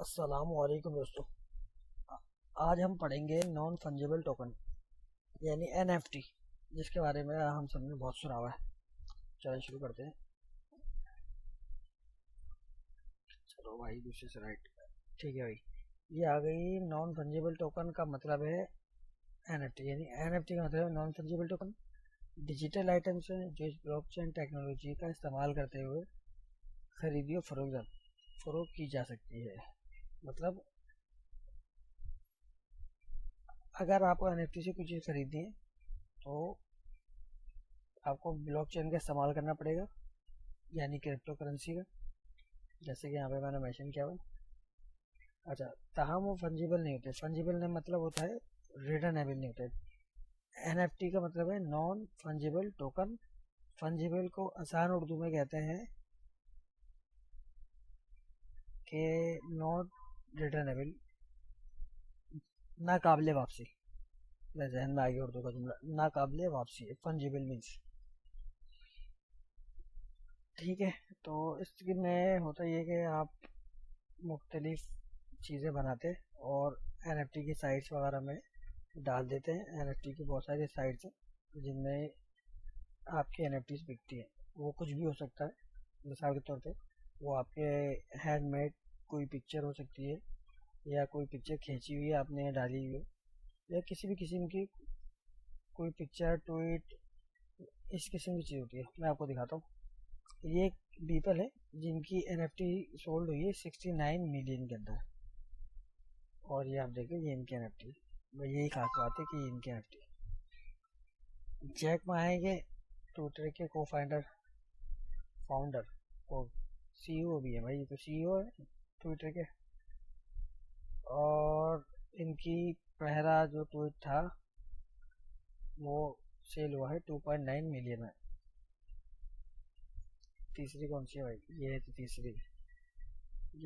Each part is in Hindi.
अस्सलामुअलैकुम दोस्तों। आज हम पढ़ेंगे नॉन फंजिबल टोकन यानी एनएफटी, जिसके बारे में हम सबने बहुत सुना हुआ है। चलो शुरू करते हैं। चलो भाई, दूसरे से राइट। ठीक है भाई, ये आ गई। नॉन फंजिबल टोकन का मतलब है एनएफटी, यानी एनएफटी का मतलब है non fungible token. Digital items हैं जो इस ब्लॉकचेन टेक्नोलॉजी का इस्तेमाल करते हुए खरीदी और फरोख्त की जा सकती है। मतलब अगर आपको एनएफटी से कुछ चीज़ खरीदनी है तो आपको ब्लॉकचेन का इस्तेमाल करना पड़ेगा, यानी क्रिप्टो करेंसी का, जैसे कि यहाँ पे मैंने मेंशन किया हुआ। अच्छा, ताहम वो फंजिबल नहीं होते। फंजिबल ने मतलब होता है रिटर्नेबल नहीं होते। एनएफटी का मतलब है नॉन फंजिबल टोकन। फंजिबल को आसान उर्दू में कहते हैं कि नॉट रिटर्नेबल, नाकाबिले वापसी। मेरे जहन में आ गया उर्दू का जुमला, नाकाबिले वापसी फंजिबल मीन्स। ठीक है, तो इसमें होता ये है कि आप मुख्तलिफ चीज़ें बनाते और एनएफटी की साइट्स वगैरह में डाल देते हैं। एनएफटी की बहुत सारी साइट्स हैं जिनमें आपकी एनएफटीज बिकती हैं। वो कुछ भी हो सकता है। मिसाल के तौर पे वो आपके हैंडमेड कोई पिक्चर हो सकती है, या कोई पिक्चर खींची हुई है आपने डाली हुई है, या किसी भी किस्म की कोई पिक्चर ट्वीट, इस किस्म की चीज़ होती है। मैं आपको दिखाता हूँ। ये पीपल है जिनकी एनएफटी सोल्ड हुई है 69 मिलियन के अंदर। और ये आप देखो, ये इनके एनएफटी। यही खास बात है कि इनके एनएफटी। जैक मा है ये ट्विटर के को फाउंडर और सीईओ भी है भाई। ये तो सीईओ है ट्विटर के। और इनकी पहला जो ट्वीट था वो सेल हुआ है 2.9 मिलियन में। तीसरी कौन सी है भाई? ये है तो तीसरी।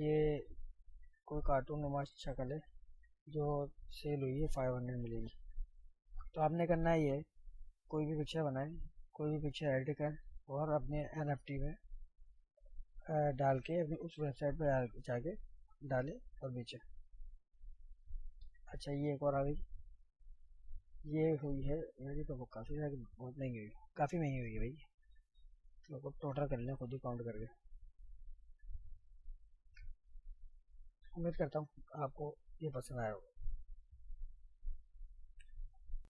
ये कोई कार्टून नुमा शक्ल है जो सेल हुई है 500 मिलियन। तो आपने करना है ये, कोई भी पिक्चर बनाए, कोई भी पिक्चर एडिट कर और अपने एनएफटी में डाल के अपनी उस वेबसाइट पर जाके डाले और बेचे। अच्छा, ये एक और आ गई। ये हुई है मेरी तो, वो काफ़ी बहुत महंगी हुई, काफ़ी महंगी हुई है भाई। तो टोटल कर लें खुद ही काउंट करके। उम्मीद करता हूँ आपको ये पसंद आया होगा।